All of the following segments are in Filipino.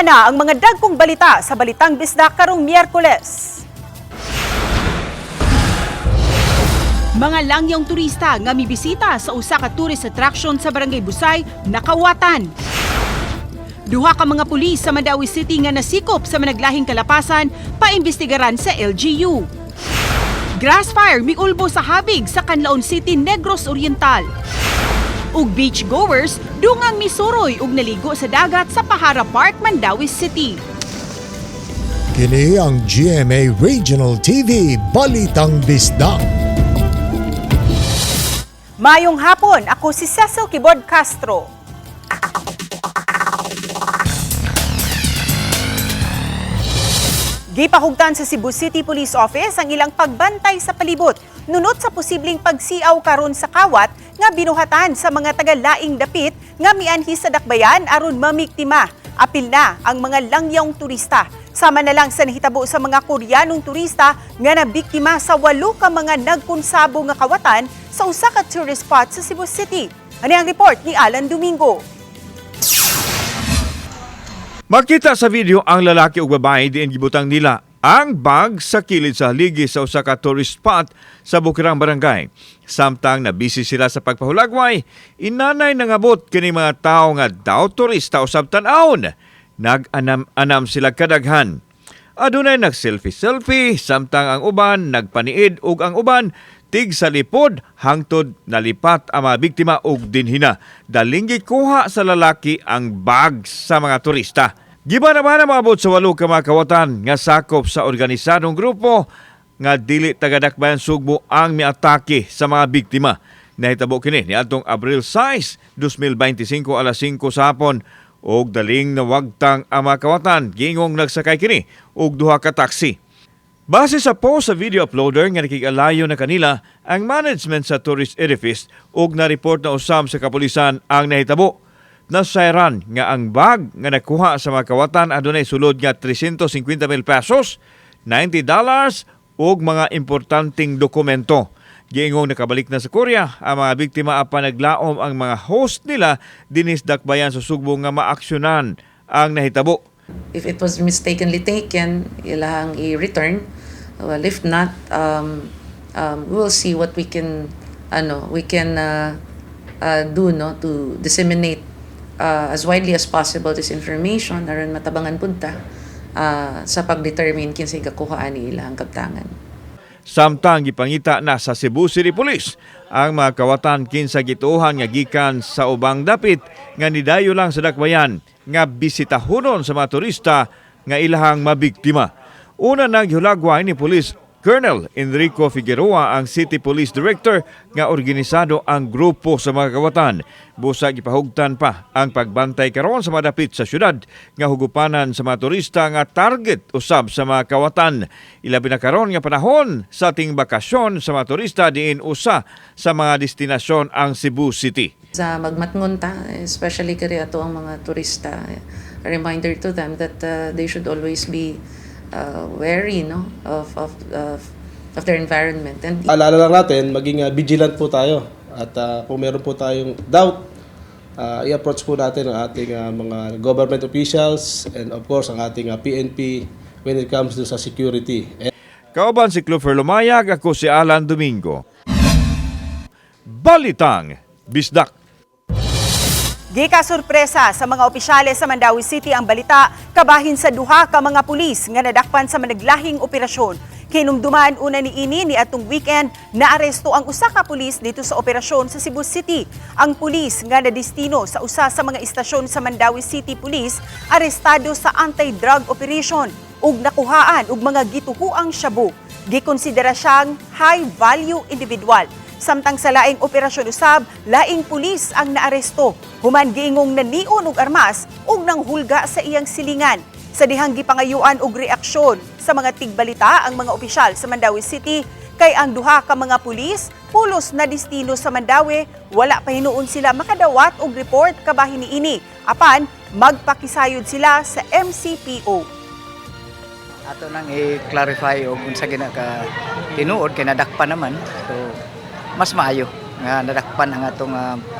Ania na ang mga dagkong balita sa Balitang Bisdak karong Miyerkules. Mga langyong turista nga mibisita sa usa ka tourist attraction sa Barangay Busay nakawatan. Duha ka mga pulis sa Mandawi City nga nasikop sa managlahing kalapasan paimbestigaran sa LGU. Grass fire miulbo sa habig sa Canlaon City, Negros Oriental. Ug beachgoers dungang misuroy ug naligo sa dagat sa Pahara Park, Mandawi City. Kini ang GMA Regional TV Balitang Bisdak. Mayong hapon, ako si Cecil Kibod Castro. Gipahugtan sa Cebu City Police Office ang ilang pagbantay sa palibot nunot sa posibleng pagsiaw karon sa kawat nga binuhatan sa mga taga-laing dapit nga mianhi sa dakbayan aron mamiktima. Apil na ang mga langyong turista. Sama na lang sa nahitabo sa mga Koreanong turista nga nabiktima sa 8 ka mga nagkonsabo nga kawatan sa usa ka tourist spot sa Cebu City. Ani ang report ni Alan Domingo. Makita sa video ang lalaki ug babae diin gibutang nila ang bag sa kilid sa haligi sa usa ka tourist spot sa Bukirang Barangay. Samtang nabisi sila sa pagpahulagway, inanay nangabot kini mga tawo nga daw turista usab tan-awon. Nag-anam sila kadaghan. Adunay nag-selfie-selfie, samtang ang uban nagpaniid ug ang uban tig sa lipod hangtod nalipat ang mga biktima ug dinhina. Daling gikuha sa lalaki ang bag sa mga turista. Giba naman na maabot sa 8 ka mga kawatan nga sakop sa organisadong grupo nga dili taga-dakbayan Sugbo ang miatake sa mga biktima. Nahitabo kini niadtong Abril 6, 2025 alas 5 sa hapon og daling nawagtang ang mga kawatan gingong nagsakay kini og duha ka taxi. Base sa post sa video uploader nga nakikalayo na kanila ang management sa tourist edifice ug na-report na usab sa kapulisan ang nahitabo. Nasayran nga ang bag nga nakuha sa mga kawatan adunay sulod nga 350,000 pesos, $90 ug mga importanteng dokumento. Giingong nakabalik na sa Korea ang mga biktima apan naglaom ang mga host nila dinis dakbayan sa Sugbo nga maaksyonan ang nahitabo. If it was mistakenly taken, ilahang i-return. Well, if not, we will see what we can do to disseminate as widely as possible this information aron matabangan punta sa pag-determine kinsay kakuhaan ni ilahang kabtangan. Samtang gipangita na sa Cebu City Police ang mga kawatan kinsa gituohan nga gikan sa ubang dapit nga nidayo lang sa dakbayan nga bisitahonon sa mga turista nga ilahang mabiktima. Una naghulagway ni Police Colonel Enrico Figueroa ang City Police Director nga organisado ang grupo sa mga kawatan. Busa gipahugtan pa ang pagbantay karon sa madapit sa syudad nga hugupanan sa mga turista nga target usab sa mga kawatan. Ilabi na karon nga panahon sa ating bakasyon sa mga turista diin usa sa mga destinasyon ang Cebu City. Sa magmatngon ta, especially kari ato ang mga turista, a reminder to them that they should always be wary of their environment. And alala lang natin, maging vigilant po tayo. At kung meron po tayong doubt, i-approach po natin ang ating mga government officials and of course ang ating PNP when it comes to sa security. Kauban si Clover Lumayag, ako si Alan Domingo. Balitang Bisdak. Gika sorpresa sa mga opisyales sa Mandawi City ang balita kabahin sa duha ka mga pulis nga nadakpan sa managlahing operasyon. Kinumduman una ni ini atong weekend naaresto ang usa ka pulis dito sa operasyon sa Cebu City. Ang pulis nga nadestino sa usa sa mga istasyon sa Mandawi City Police arestado sa anti-drug operation ug nakuhaan og mga gituhuang shabu. Gikonsidera siyang high-value individual. Samtang sa laing operasyon usab, laing pulis ang naaresto. Human giingong nanion og armas ug nanghulga sa iyang silingan. Sa dihang gipangayuan og reaksyon sa mga tigbalita ang mga opisyal sa Mandawi City kay ang duha ka mga pulis pulos na destino sa Mandawi, wala pa hinuon sila makadawat og report kabahin niini. Apan magpakisayod sila sa MCPO. Ato nang i-clarify o kung sa ginaka tinuod kay nadakpan naman. So mas maayo nga nadakpan ang atong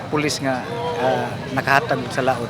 pulis nga nakahatag sa laot.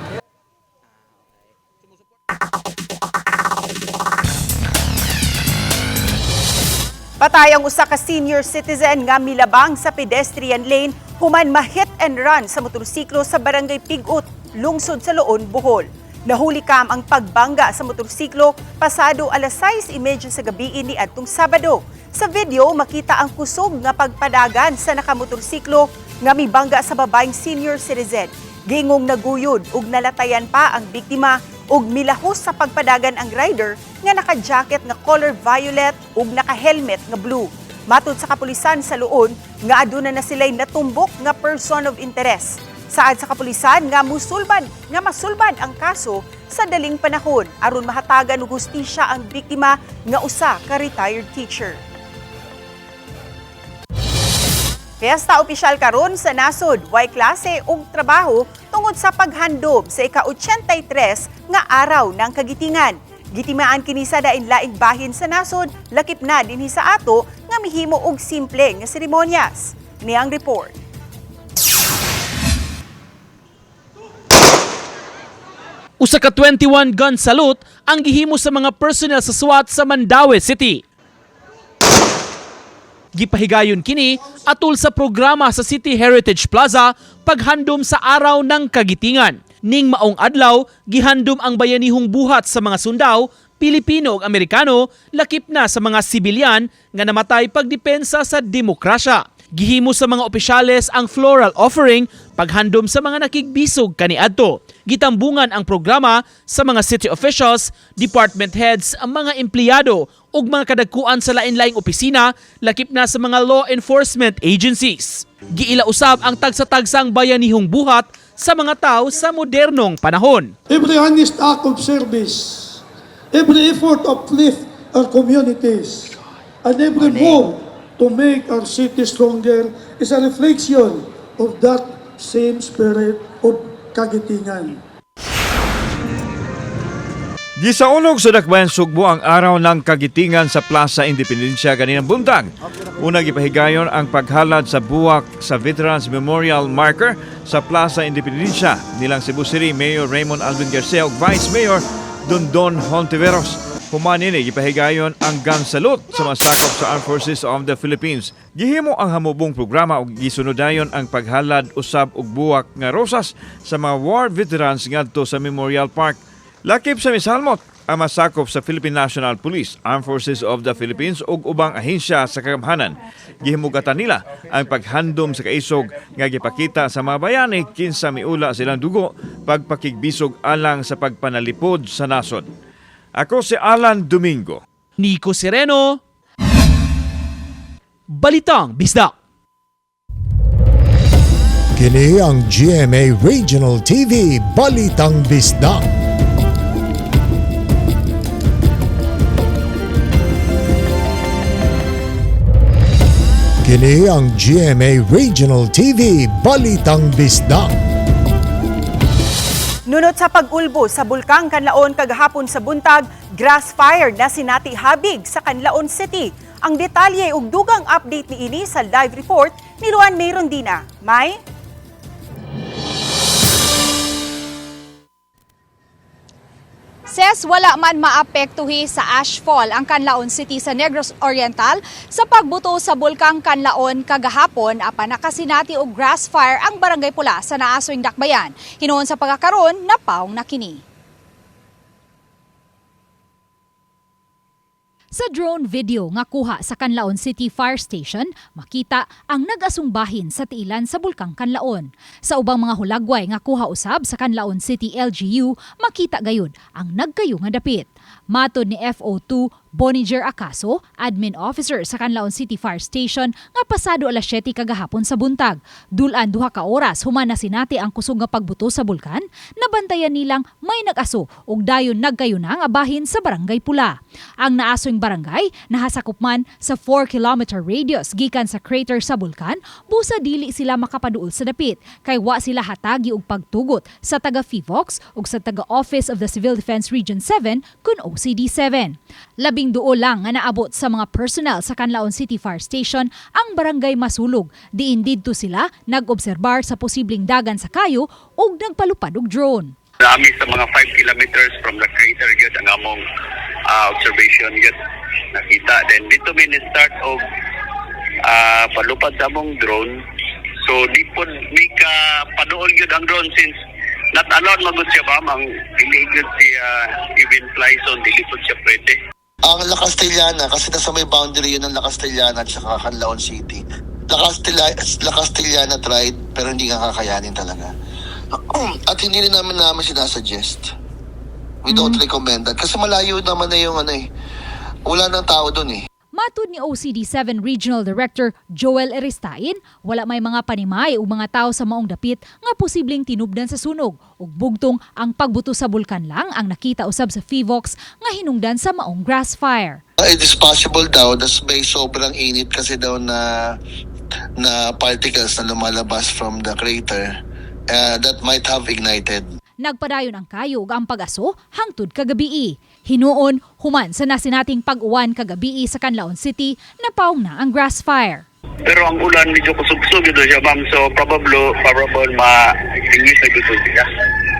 Patay ang usa ka senior citizen nga milabang sa pedestrian lane human ma-hit and run sa motorsiklo sa barangay Pigot, lungsod sa Loon, Bohol. Nahuli kam ang pagbangga sa motorsiklo pasado alas 6:30 sa gabi ini adtong Sabado. Sa video makita ang kusog nga pagpadagan sa nakamotorsiklo nga mibangga sa babaeng senior citizen. Gingong naguyod ug nalatayan pa ang biktima ug milahos sa pagpadagan ang rider nga naka-jacket nga color violet ug naka-helmet nga blue. Matud sa kapulisan sa Loon nga aduna na sila'y natumbok nga person of interest. Saad sa kapulisan nga masulbad ang kaso sa daling panahon aron mahatagan og hustisya ang biktima nga usa ka retired teacher. Fiesta opisyal karon sa nasod, way klase ug trabaho tungod sa paghandom sa ika-83 nga araw ng kagitingan. Gitimaan kini sa dain-laing bahin sa nasod, lakip na dinhi sa ato nga mihimo og simple nga seremonyas. Niyang report. Usa ka 21 gun salute ang gihimo sa mga personnel sa SWAT sa Mandaue City. Gipahigayon kini atol sa programa sa City Heritage Plaza paghandom sa araw ng kagitingan. Ning maong adlaw, gihandom ang bayanihong buhat sa mga sundao, Pilipino ug Amerikano, lakip na sa mga sibilyan nga namatay pagdepensa sa demokrasya. Gihimo sa mga opisyales ang floral offering paghandom sa mga nakigbisog kaniadto. Gitambungan ang programa sa mga city officials, department heads, ang mga empleyado ug mga kadagkuan sa lain-laing opisina lakip na sa mga law enforcement agencies. Giila usab ang tagsa-tagsang bayanihong buhat sa mga tao sa modernong panahon. Every honest act of service, every effort to uplift our communities, and every move to make our city stronger is a reflection of that same spirit of kagitingan. Gisaunog sa Dakbayan Sugbo ang araw ng kagitingan sa Plaza Independencia kaninang buntag. Una gipahigayon ang paghalad sa buwak sa Veterans Memorial Marker sa Plaza Independencia nilang Cebu City Mayor Raymond Alvin Garcia ug Vice Mayor Dondon Hontiveros. Human ini gipahigayon ang gun salute sa masakop sa Armed Forces of the Philippines. Gihimo ang hamubong programa ug gisunodayon ang paghalad usab og buwak nga rosas sa mga war veterans ngadto sa Memorial Park. Lakip sa misalmot ang masakop sa Philippine National Police, Armed Forces of the Philippines ug ubang ahensya sa kagamhanan. Gihimugatan nila ang paghandom sa kaisog nga gipakita sa mga bayani kinsa miula silang dugo pagpakigbisog alang sa pagpanalipod sa nasod. Ako si Alan Domingo. Nico Sereno, Balitang Bisdak. Kini ang GMA Regional TV Balitang Bisdak. Kini ang GMA Regional TV Balitang Bisdak. Nunot sa pag-ulbo sa Bulkang Kanlaon kagahapon sa buntag, grass fire na sinati habig sa Kanlaon City. Ang detalye ug dugang update ni ini sa live report ni Juan May Rondina. May? Ses wala man maapektuhi sa ashfall ang Canlaon City sa Negros Oriental sa pagbuto sa Bulkang Kanlaon kagahapon apan nakasinati og grass fire ang Barangay Pula sa Naasoing Dakbayan. Hinuon sa pagkakaroon na paong nakini. Sa drone video nga kuha sa Canlaon City Fire Station, makita ang nag-asong bahin sa tiilan sa Bulkang Kanlaon. Sa ubang mga hulagway nga kuha usab sa Canlaon City LGU, makita gayud ang nagkayo nga dapit. Matod ni FO2 Boniger Acaso, admin officer sa Canlaon City Fire Station, nga pasado alas 7 kagahapon sa buntag. Dulan 2 ka oras human na sinati ang kusog nga pagbuto sa bulkan, nabantayan nilang may nag-aso ug dayon nagkayo na nga bahin sa Barangay Pula. Ang naasoing barangay nahasakop man sa 4-kilometer radius gikan sa crater sa bulkan, busa dili sila makapaduol sa dapit kay wa sila hatagi og pagtugot sa taga FIVOX ug sa taga Office of the Civil Defense Region 7 kun OCD7. Labing duo lang nga naabot sa mga personnel sa Canlaon City Fire Station ang barangay masulog. Diin didto sila nag-obserbar sa posibleng dagan sa kayo ug nagpalupad og drone. Nami sa mga 5 kilometers from the crater yun ang among observation yun. nakita. Then dito may start og palupad sa among drone. So di po may ka paduol yun ang drone since not allowed magud siya ba ang illegal siya even fly zone, dili po siya pwede. Ang La Castellana, kasi nasa may boundary yun ng La Castellana at saka Canlaon City. La Castellana tried, pero hindi nga kakayanin talaga. At hindi rin namin sinasuggest. We don't recommend that. Kasi malayo naman na yung wala nang tao dun eh. Matud ni OCD7 Regional Director Joel Eristain, wala may mga panimay o mga tao sa maong dapit nga posibleng tinubdan sa sunog ug bugtong ang pagbuto sa bulkan lang ang nakita usab sa FIVOX nga hinungdan sa maong grass fire. It is possible daw na may sobrang init kasi daw na particles na lumalabas from the crater that might have ignited. Nagpadayon ang kayo ug ang pag-aso hangtod kagabii. Hinuon, human sa nasinating pag-uwan kagabii sa Canlaon City, napaong na ang grass fire. Pero ang ulan medyo kusog-kusog ito siya, ma'am. So probable ma-ingis na gusto siya.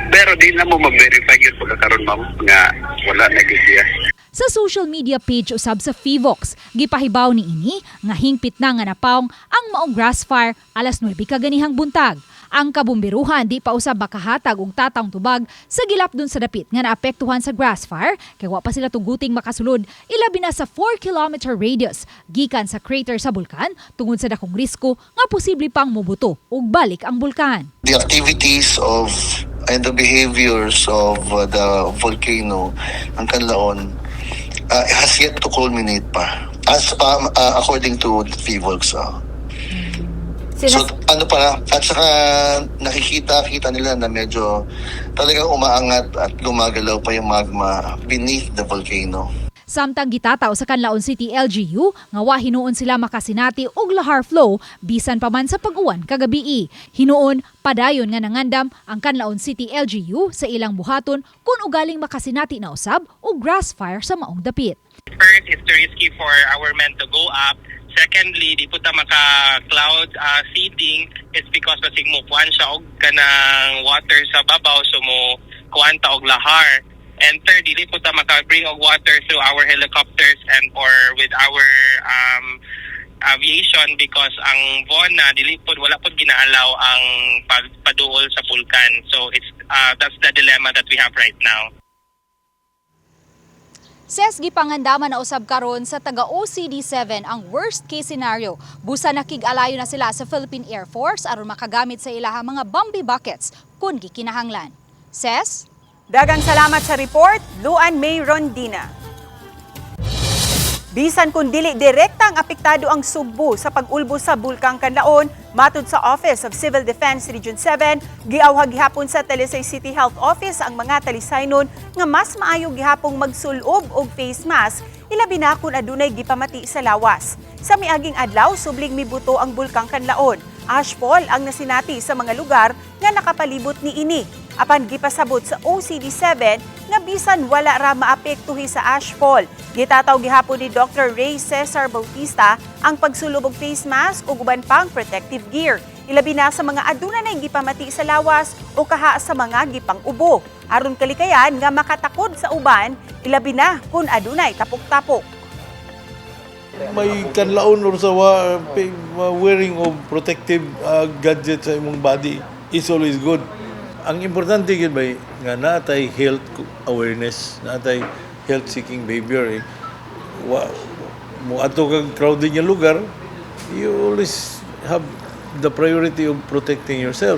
Pero di na mo mag-verify yun pagkakaroon, ma'am, nga wala na siya. Sa social media page usab sa FIVOX, gipahibaw ni ini nga hingpit na nga napaong ang maong grass fire alas 9 kaganihang buntag. Ang kabumbiruhan di pa usab makahatag og tatang tubag sa gilap dun sa dapit nga naapektuhan sa grass fire kay wa pa sila tuguting makasulod ilabi na sa 4-kilometer radius gikan sa crater sa bulkan tungod sa dakong risko nga posible pang mobuto ug balik ang bulkan. The activities and the behaviors of the volcano, ang Canlaon, has yet to culminate pa. As according to the FIVOX. So at saka nakikita nila na medyo talagang umaangat at gumagalaw pa yung magma beneath the volcano. Samtang gitataw sa Canlaon City LGU nga wa hinuon sila makasinati og lahar flow bisan pa man sa pag-uwan kagabii. Hinuon padayon nga nangandam ang Canlaon City LGU sa ilang buhaton kung ugaling makasinati na usab og grass fire sa maong dapit. First, it's too risky for our men to go up. Secondly, di po ta maka-cloud seeding is because basig mo kuan siya og kanang water sa babaw so mo kuan ta og lahar. And third, di po ta maka-bring og water through our helicopters and or with our aviation because ang VONA dili po wala po ginaalaw ang pagpaduol sa bulkan. So it's that's the dilemma that we have right now. Ses gipangandaman na usab karon sa taga OCD7 ang worst case scenario. Busa nakig-alayo na sila sa Philippine Air Force aron makagamit sa ilahang mga Bambi buckets kung gikinahanglan. Ses? Dagang salamat sa report, Luan May Rondina. Bisan kung dili direktang apektado ang Sugbo sa pag-ulbo sa Bulkang Canlaon, matud sa Office of Civil Defense Region 7, giawhag gihapon sa Talisay City Health Office ang mga talisaynon nga mas maayo gihapong magsulob og face mask ilabi na kung adunay gipamati sa lawas. Sa miaging adlaw, subling mibuto ang Bulkang Canlaon. Ashfall ang nasinati sa mga lugar nga nakapalibot ni ini. Apan gipasabot sa OCD7 nga bisan wala ra maapektuhi sa ashfall. Gitataw gihapon ni Dr. Ray Cesar Bautista ang pagsulob og face mask ug uban pang protective gear. Ilabi na sa mga aduna na gipamati sa lawas o kaha sa mga gipang ubo. Aron kalikayan nga makatakod sa uban, ilabi na kung adunay tapok-tapok. May kanlaon or sa wearing of protective gadgets sa imong body is always good. Ang importante gid ba nga natay health awareness, natay health seeking behavior. Mo ato kag crowded nga lugar, you always have the priority of protecting yourself.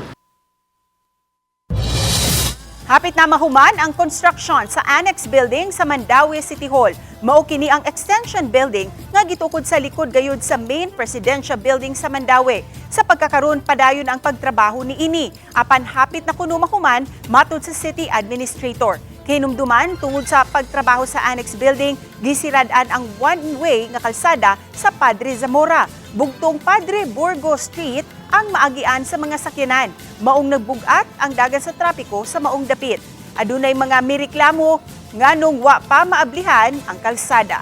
Hapit na mahuman ang construction sa Annex Building sa Mandaue City Hall. Mao kini ang extension building nga gitukod sa likod gayud sa main presidential building sa Mandaue. Sa pagkakaroon padayon ang pagtrabaho ni ini. Apan hapit na kuno mahuman matud sa city administrator. Hinumduman tungod sa pagtrabaho sa Annex Building, gisirad-an ang one-way nga kalsada sa Padre Zamora. Bugtong Padre Burgos Street ang maagian sa mga sakyanan. Maong nagbugat ang dagat sa trapiko sa maong dapit. Adunay mga mireklamo nganong wa pa maablihan ang kalsada.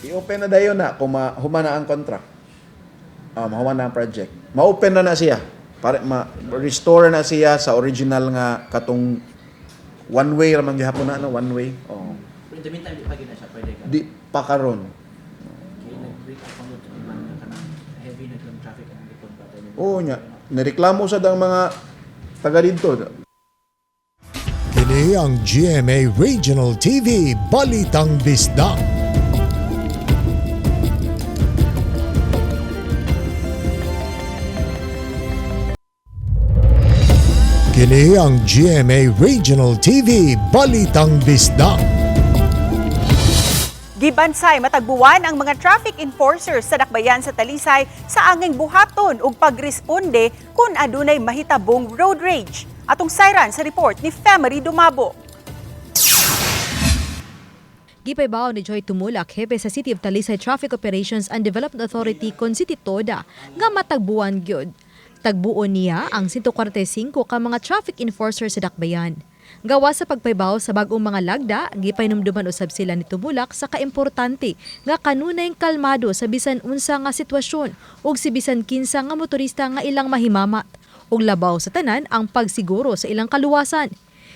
I-open na dayon na kung human na ang contract. Mahuman na ang project. Ma-open na siya. Para ma-restore na siya sa original nga katong one way raman gihapon na one way. Pero in the meantime, di pa gina siya pwede ka? pakaron. Oo nya, nireklamo sa dang mga taga dito. Kini ang GMA Regional TV Balitang Bisdak. Kini ang GMA Regional TV Balitang Bisdak. Gibansay matagbuwan ang mga traffic enforcers sa dakbayan sa Talisay sa anging buhaton ug pagresponde kung adunay mahitabong road rage. Atong sayran sa report ni Femery Dumabo. Gipaybaw ni Joy Tumulak, hepe sa City of Talisay Traffic Operations and Development Authority kon City Toda, nga matagbuan gyud. Tagbuon niya ang 145 ka mga traffic enforcer sa dakbayan. Gawa sa pagpaybaw sa bagong mga lagda, gipainomduman usab sila ni Tumulak sa kaimportante nga kanunay kalmado sa bisan unsa nga sitwasyon ug si bisan kinsa nga motorista nga ilang mahimamat ug labaw sa tanan ang pagsiguro sa ilang kaluwasan.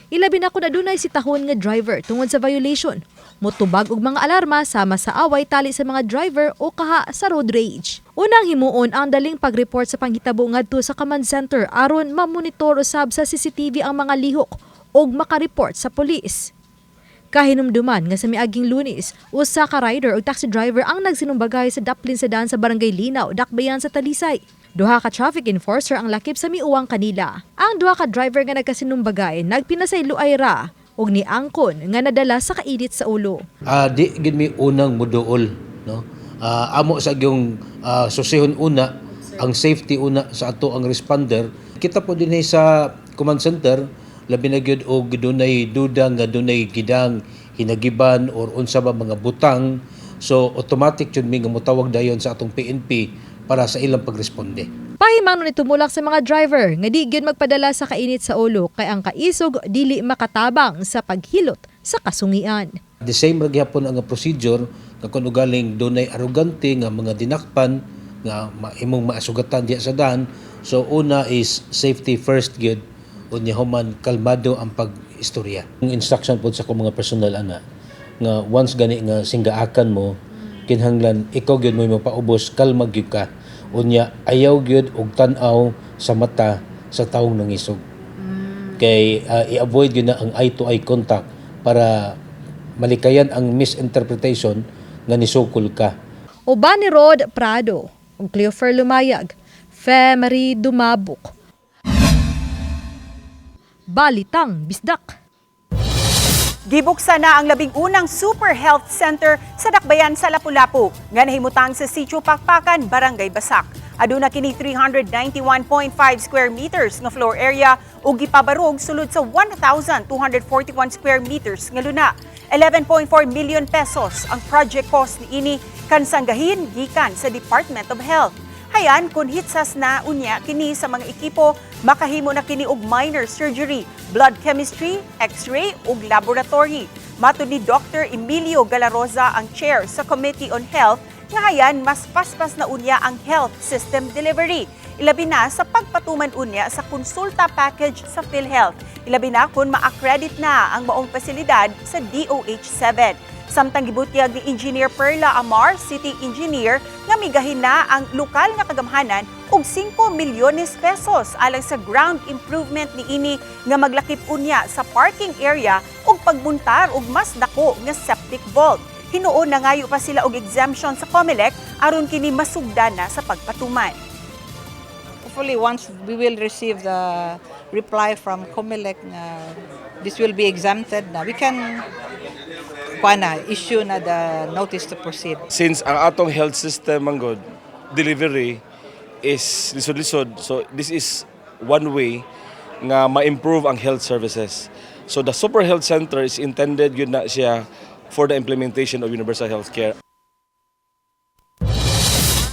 Ilabi na kun adunay sitahon nga driver tungod sa violation, motubag og mga alarma sama sa away tali sa mga driver o kaha sa road rage. Unang himuon ang daling pag-report sa panghitabo ngadto sa command center aron mamonitor usab sa CCTV ang mga lihok og makareport sa pulis. Kahinumduman nga sa miaging Lunes, usa ka rider o taxi driver ang nagsinumbagay sa daplin sedan sa Barangay Linaw, dakbayan sa Talisay. Duha ka traffic enforcer ang lakip sa miuwang kanila. Ang duha ka driver nga nagkasinumbagay nagpinasay luay ra og niangkon nga nadala sa kainit sa ulo. Di gid mi unang muduol, no? Amo sa gyung susihon una ang safety una sa ato ang responder. Kita po dinhi sa command center labi na gyud og dunay duda nga dunay gidang hinagiban or unsa ba mga butang, so automatic jud mi nga motawag dayon sa atong PNP para sa ilang pagresponde. Pahimang ni Tumulak sa mga driver nga di gyud magpadala sa kainit sa ulo kay ang kaisog dili makatabang sa paghilot sa kasungian. The same ra gyapon ang procedure nga kun ugaling dunay arugante nga mga dinakpan nga imong maasugatan diya sa daan, so una is safety first gyud unya human kalmado ang pag-istorya. Ang instruction po sa akong mga personal ana nga once gani nga singgaakan mo kinahanglan ikaw gyud mo mapaubos, kalma gyud ka. Unya ayaw gyud og tan-aw sa mata sa tawong nangisog. Kay i-avoid gyud na ang eye to eye contact para malikayan ang misinterpretation nga nisukol ka. Uban ni Rod Prado ug Cleofer Lumayag, Femery Dumabok. Balitang Bisdak. Gibuksan na ang 11 Super Health Center sa dakbayan sa Lapu-Lapu nga nahimutang sa Sitio Pakpakan, Barangay Basak. Aduna kini 391.5 square meters nga floor area ug gipabarog sulod sa 1,241 square meters nga luna. 11.4 million pesos ang project cost niini kan sanggahin gikan sa Department of Health. Hayan kun hitsas na unya kini sa mga ekipo, makahimo na kini og minor surgery, blood chemistry, x-ray ug laboratory. Matud ni Dr. Emilio Galaroza ang chair sa Committee on Health nga hayan mas paspas na unya ang health system delivery. Ilabi na sa pagpatuman unya sa konsulta package sa PhilHealth. Ilabi na kun ma-accredit na ang maong pasilidad sa DOH-7. Samtang gibutyag ni Engineer Perla Amar, City Engineer, nga migahin na ang lokal nga kagamhanan og 5 milyones pesos alang sa ground improvement ni ini nga maglakip unya sa parking area ug pagbuntar og mas dako nga septic vault. Hinuon na ngayo pa sila og exemption sa COMELEC aron kini masugdan na sa pagpatuman. Hopefully once we will receive the reply from COMELEC na this will be exempted na, we can issue na the notice to proceed. Since ang atong health system manggod delivery is lisod-lisod, so this is one way nga ma-improve ang health services. So the Super Health Center is intended yun na siya for the implementation of universal healthcare.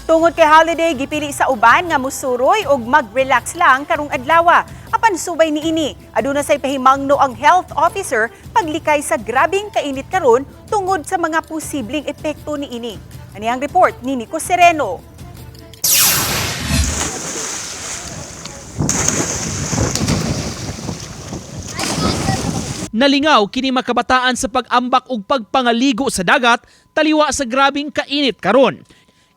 Tungod kay holiday, gipili sa uban nga musuroy og mag-relax lang karong adlaw. Apan subay niini, aduna say pahimangno ang health officer paglikay sa grabing kainit karon tungod sa mga posibleng epekto niini. Ani ang report ni Nico Sereno. Nalingaw kini makabataan sa pag-ambak ug pagpangaligo sa dagat taliwa sa grabing kainit karon.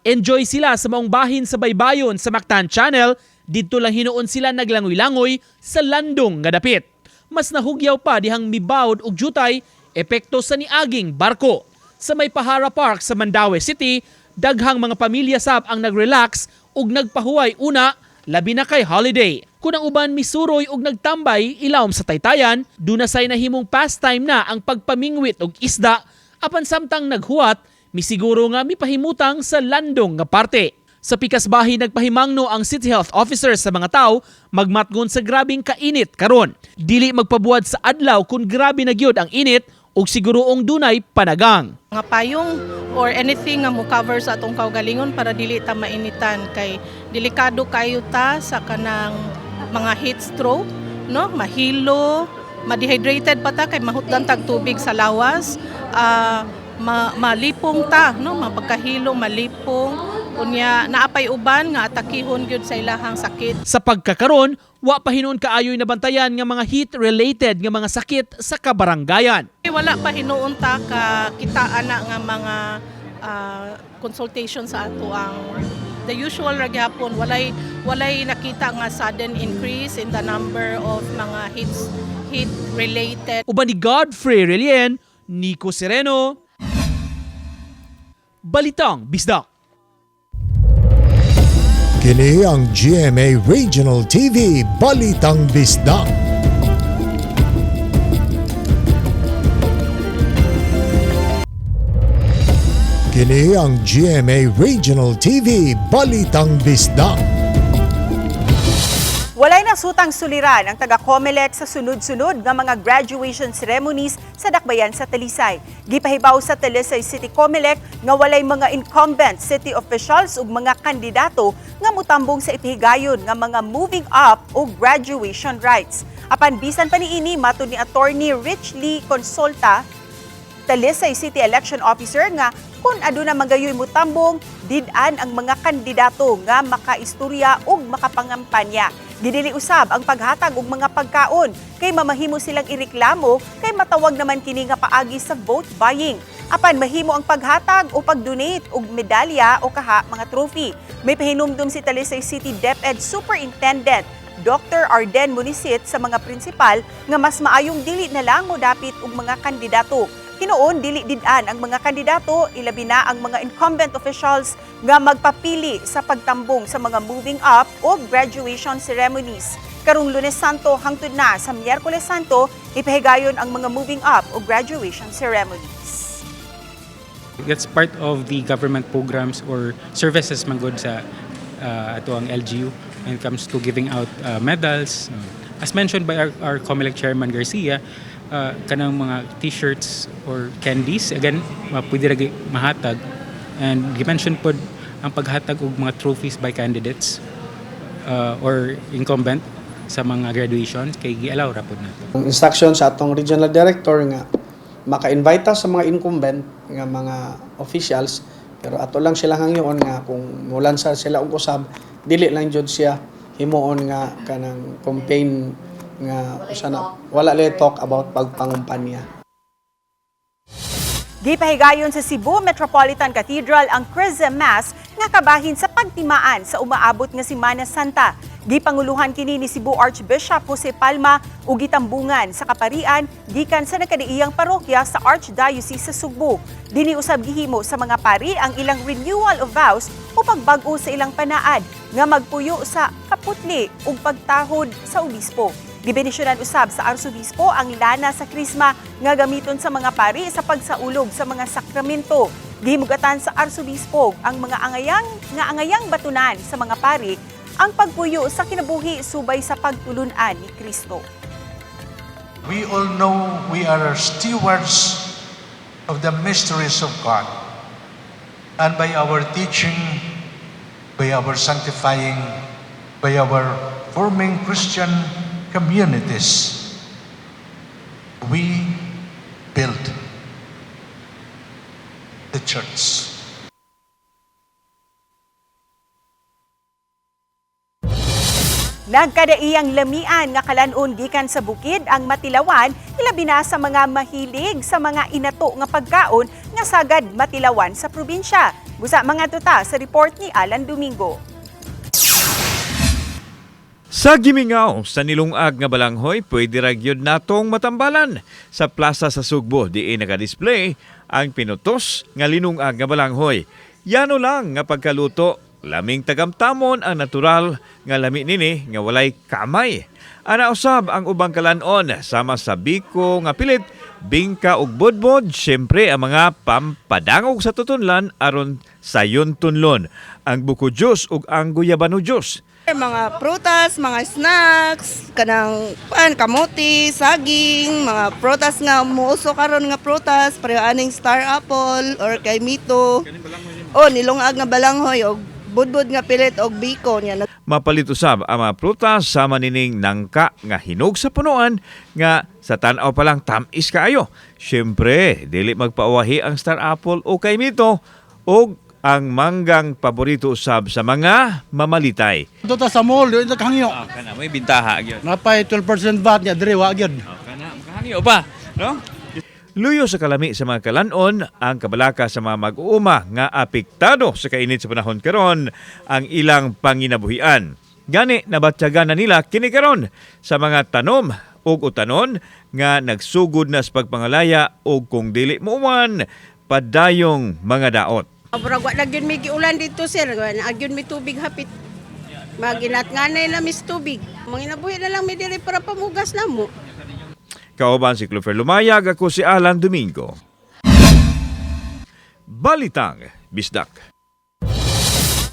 Enjoy sila sa maong bahin sa baybayon sa Mactan Channel, didto lang hinuon sila naglangoy-langoy sa landong nga dapit. Mas nahugyaw pa dihang mibawd og jutay epekto sa niaging barko. Sa may Pahara Park sa Mandaue City, daghang mga pamilya sab ang nagrelax ug nagpahuway una labi na kay holiday. Kung ang uban misuroy ug nagtambay ilawom sa taytayan, dunasay nahimong pastime na ang pagpamingwit og isda, apan samtang naghuwat, misiguro nga mipahimutang sa landong nga parte. Sa pikasbahi nagpahimangno ang City Health Officer sa mga tao magmatgon sa grabing kainit karon. Dili magpabuwad sa adlaw kung grabe na gyud ang init ug siguroong dunay panagang. Mga payong or anything nga mo cover sa atong kaugalingon para dili ta mainitan kay delikado kayo ta sa kanang mga heat stroke, no? Mahilo, ma-dehydrated pa ta kay mahutdan tag tubig sa lawas, malipong ta, no? Mapagkahilo, malipong, unya naapay uban nga atakihon gyud sa ilahang sakit. Sa pagkakaron, wa pa hinuon kaayoy nabantayan nga mga heat-related nga mga sakit sa kabarangayan. Wala pa hinuon ta ka kita ana nga mga consultation sa ato ang the usual ra gyapon, walay nakita nga sudden increase in the number of mga heat related. Uban ni Godfrey Relien, Nico Sereno, Balitang Bisdak. Kini ang GMA Regional TV Balitang Bisdak. Kini ang GMA Regional TV Balitang Bisdak. Walay nasutang suliran ang taga-COMELEC sa sunod-sunod nga mga graduation ceremonies sa Dakbayan sa Talisay. Gipahibaw sa Talisay City COMELEC nga walay mga incumbent city officials ug mga kandidato nga mutambong sa ipihigayon nga mga moving up o graduation rites. Apan bisan pa niini matud ni Attorney Rich Lee Consulta, Talisay City Election Officer, nga kung aduna magayoy mutambong, did-an ang mga kandidato nga makaistorya ug makapangampanya. Gidili usab ang paghatag og mga pagkaon kay mamahimo silang ireklamo kay matawag naman kini nga paagi sa vote buying. Apan mahimo ang paghatag o pag-donate og medalya o kaha mga trophy. May pahinumdum si Talisay City DepEd Superintendent Dr. Arden Munisit sa mga prinsipal nga mas maayong dili na lang modapit og mga kandidato. Hinuon dili did-an ang mga kandidato, ilabi na ang mga incumbent officials nga magpapili sa pagtambong sa mga moving up o graduation ceremonies. Karong Lunes Santo hangtod na sa Miyerkules Santo, ipahigayon ang mga moving up o graduation ceremonies. That's part of the government programs or services man good sa ato ang LGU when it comes to giving out medals. As mentioned by our COMELEC Chairman Garcia, kanang mga t-shirts or candies, again, pwede rin mahatag. And gi-mention po ang paghatag og mga trophies by candidates or incumbent sa mga graduations, kay gi-allow ra po nato. Ang instruction sa atong regional director nga maka-invite sa mga incumbent nga mga officials, pero ato lang sila hangyoon nga kung mulan sa sila og usab, dili lang jud siya himuon nga kanang campaign nga sana wala le talk about pagpangumpanya. Gipahigayon sa Cebu Metropolitan Cathedral ang Chrism Mass nga kabahin sa pagtimaan sa umaabot nga Semana Santa. Gipanguluhan kini ni Cebu Archbishop Jose Palma ug gitambungan sa kaparian gikan sa nakadiiyang parokya sa Archdiocese sa Sugbo. Dini usab gihimo sa mga pari ang ilang renewal of vows o pagbag-o sa ilang panaad nga magpuyo sa kaputli ug pagtahod sa obispo. Gibenisyonan usab sa Arsobispo ang lana sa krisma nga gamiton sa mga pari sa pagsaulog sa mga sakramento. Gihimugatan sa Arsobispo ang mga angayang batunan sa mga pari ang pagpuyo sa kinabuhi subay sa pagtulunan ni Kristo. We all know we are stewards of the mysteries of God. And by our teaching, by our sanctifying, by our forming Christian communities, we build the church. Nagkadaiyang lamian nga kalanon gikan sa bukid ang matilawan ilabi na sa mga mahilig sa mga inato nga pagkaon nga sagad matilawan sa probinsya. Busa mga tuta sa report ni Alan Domingo. Sa gimingaw sa nilungag nga balanghoy, pwede ra gyud natong matambalan. Sa plaza sa Sugbo, diin naka-display ang pinutos nga linungag nga balanghoy. Yano lang nga pagkaluto, laming tagamtamon ang natural nga lami nini nga walay kamay. Ana usab ang ubang kalanon sama sa biko nga pilit, bingka ug budbod, syempre ang mga pampadangog sa tutunlan aron sayon tunlon, ang buko juice ug ang guyabano juice. Mga prutas, mga snacks, kanang kamote, saging, mga prutas nga muuso karon nga prutas, pareho aning star apple or kay mito. Nilungag nga balanghoy og budbud nga pilit og biko niya. Mapalit usab ang mga prutas sama nining nangka nga hinog sa punuan nga sa tan-aw pa lang tamis kaayo. Syempre, dili magpaawahi ang star apple o kay mito o ang manggang paborito usab sa mga mamalitay. Dito sa mall, yung nakahangyo. Kana may bintaha gyud. Napay 12% VAT niya, dire wa gyud. Kana makahangyo pa, no? Luyo sa kalami sa mga kalanon ang kabalaka sa mga mag-uuma nga apektado sa kainit sa panahon karon ang ilang panginabuhian. Gani nabatyagan na nila kini karon sa mga tanom ug utanon nga nagsugod na sa pagpangalaya ug kung dili muuman padayong mga daot. Murag wa na gyud mi giulan dito sir, agyud mi tubig hapit. Maginat-nganay na mis tubig. Manginabuhi na lang mi diri para pamugas namo. Kauban si Clover Lumayag, ako si Alan Domingo. Balitang Bisdak.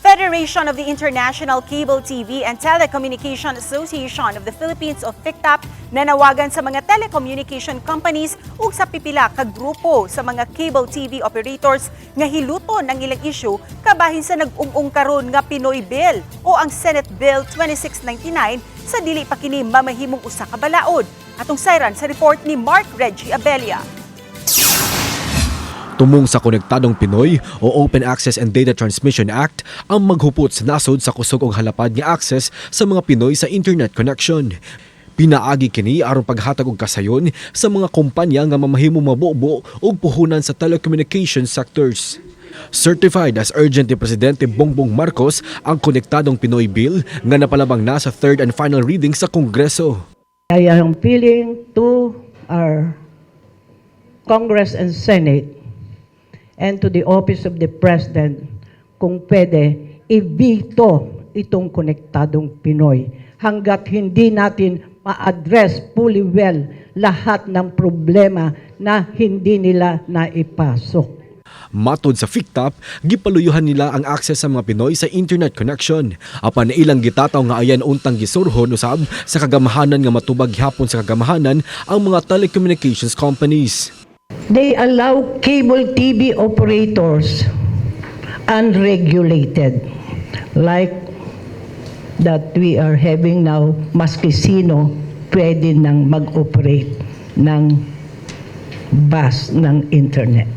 Federation of the International Cable TV and Telecommunication Association of the Philippines o FICTAP nanawagan sa mga telecommunication companies ug sa pipila ka grupo sa mga cable TV operators nga hiluton ang ilang issue kabahin sa nag-ung-ung karon nga Pinoy Bill o ang Senate Bill 2699 sa dili pa kini mamahimong usa ka balaod. Atong sayran sa report ni Mark Reggie Abelia. Tumong sa Konektadong Pinoy o Open Access and Data Transmission Act ang maghupot sa nasod sa kusog og halapad nga access sa mga Pinoy sa internet connection. Pinaagi kini aron paghatag og kasayon sa mga kompanya nga mamahimong mabubo og puhunan sa telecommunication sectors. Certified as urgent ni Presidente Bongbong Marcos ang Konektadong Pinoy Bill nga napalabang na sa third and final reading sa Kongreso. I am appealing to our Congress and Senate and to the Office of the President kung pwede i-veto itong Konektadong Pinoy hanggat hindi natin ma-address fully well lahat ng problema na hindi nila naipasok. Matod sa FICTAP, gipaluyuhan nila ang access sa mga Pinoy sa internet connection. Apan ilang gitataw nga ayan untang gisurhon usab sa kagamahanan nga matubag hapon sa kagamahanan ang mga telecommunications companies. They allow cable TV operators unregulated like that we are having now. Maski sino pwede nang mag-operate ng bus ng internet.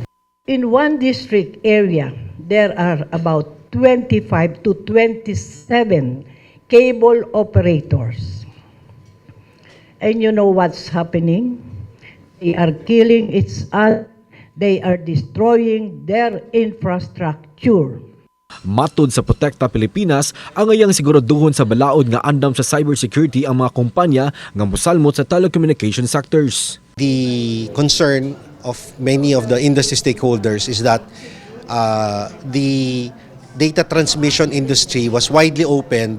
In one district area, there are about 25 to 27 cable operators. And you know what's happening? They are killing each other. They are destroying their infrastructure. Matod sa Protekta Pilipinas, ang ayang siguraduhon sa balaod nga andam sa cybersecurity ang mga kumpanya nga mosalmot sa telecommunication sectors. The concern of many of the industry stakeholders is that the data transmission industry was widely opened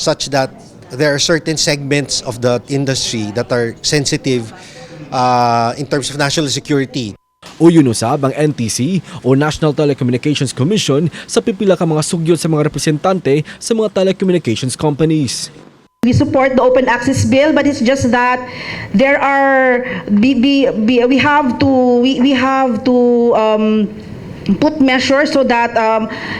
such that there are certain segments of the industry that are sensitive in terms of national security. Uyon usab ang NTC o National Telecommunications Commission sa pipila ka mga sugyot sa mga representante sa mga telecommunications companies. We support the open access bill, but it's just that there are we have to put measures so that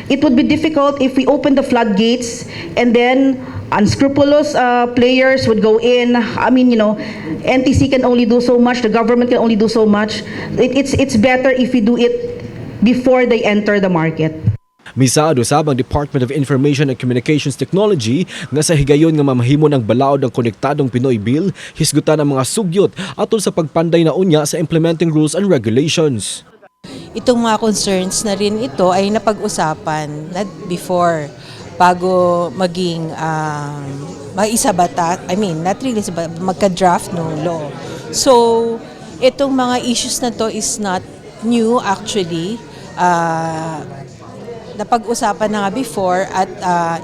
it would be difficult if we open the floodgates and then unscrupulous players would go in. I mean, you know, NTC can only do so much, the government can only do so much. It's better if we do it before they enter the market. Misado sabang Department of Information and Communications Technology nga sa higayon nga mamahimo ng balaod ang konektadong Pinoy Bill, hisgutan ang mga sugyot atol sa pagpanday na unya sa implementing rules and regulations. Itong mga concerns na rin ito ay napag-usapan na before bago maging maisabatat, not really, magka-draft ng law. So, itong mga issues na to is not new actually. Napag-usapan na nga before at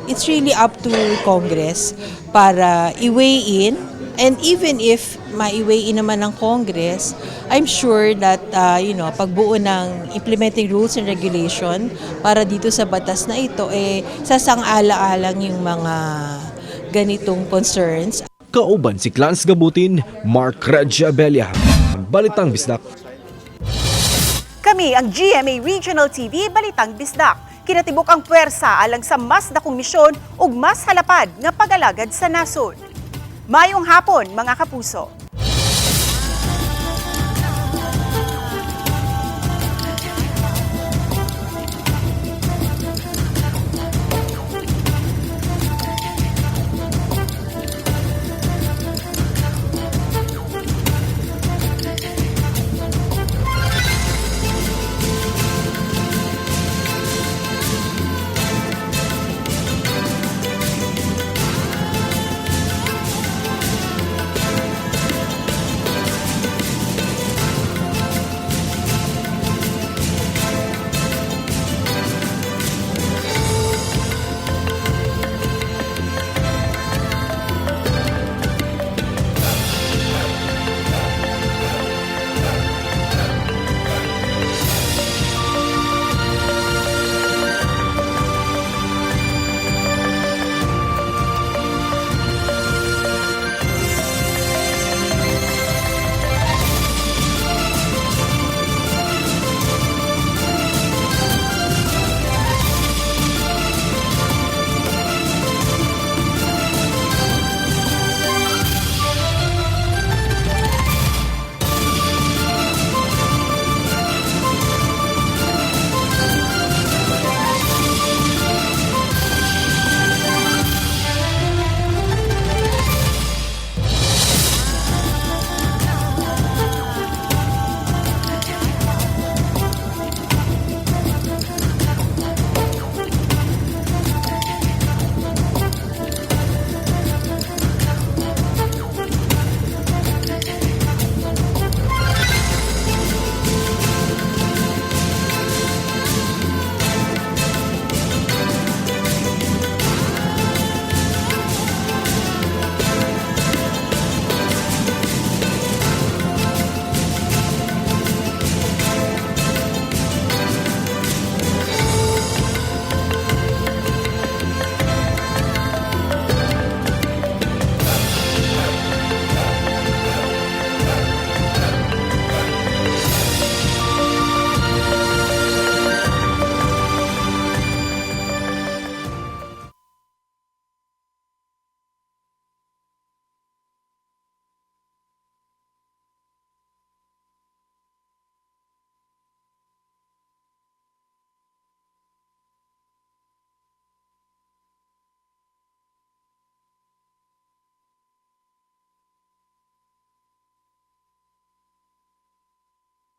it's really up to Congress para i-weigh in, and even if ma-i-weigh in naman ng Congress, I'm sure that pagbuo ng implementing rules and regulation para dito sa batas na ito sasang-ala-alang yung mga ganitong concerns. Kauban si Clarence Gabutin, Mark Regia-Abella, Balitang Bisdak. Kami ang GMA Regional TV Balitang Bisdak. Kinatibok ang puwersa alang sa mas dakong misyon ug mas halapad nga pag-alagad sa nasod. Mayong hapon mga kapuso.